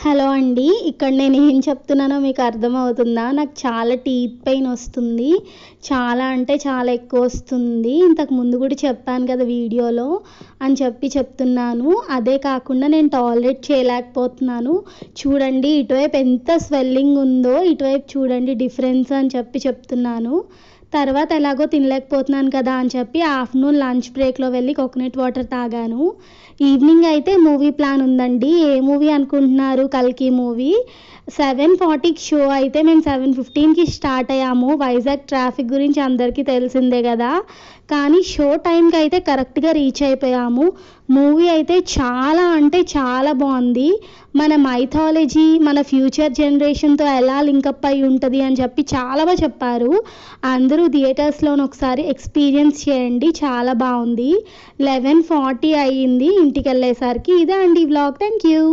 Hello అండి. ఇక్కడ నేను ఏం చెప్తున్నానో మీకు అర్థమవుతుందా? నాకు చాలా టీత్ పెయిన్ వస్తుంది. చాలా అంటే చాలా ఎక్కువ వస్తుంది. ఇంతకు ముందు కూడా చెప్పాను కదా వీడియోలో అని చెప్తున్నాను. అదే కాకుండా నేను టాలరేట్ చేయలేకపోతున్నాను. చూడండి ఇటువైపు ఎంత స్వెల్లింగ్ ఉందో, ఇటువైపు చూడండి డిఫరెన్స్ అని చెప్తున్నాను. తర్వాత ఎలాగో తినలేకపోతున్నాను కదా అని చెప్పి ఆఫ్టర్నూన్ లంచ్ బ్రేక్లో వెళ్ళి కోకోనట్ వాటర్ తాగాను. ఈవినింగ్ అయితే మూవీ ప్లాన్ ఉందండి. ఏ మూవీ అనుకుంటున్నారు? కల్కి మూవీ. 7:40కి షో అయితే మేము 7:15కి స్టార్ట్ అయ్యాము. వైజాగ్ ట్రాఫిక్ గురించి అందరికీ తెలిసిందే కదా. కానీ షో టైంకి అయితే కరెక్ట్గా రీచ్ అయిపోయాము. మూవీ అయితే చాలా అంటే చాలా బాగుంది. మన మైథాలజీ, మన ఫ్యూచర్ జనరేషన్తో ఎలా లింకప్ అయి ఉంటుంది అని చెప్పి చాలా బాగా చెప్పారు. అందరూ థియేటర్స్లోని ఒకసారి ఎక్స్పీరియన్స్ చేయండి. చాలా బాగుంది. 11:40 అయ్యింది ఇంటికి వెళ్ళేసరికి. ఇదే అండి వ్లాగ్. Thank you.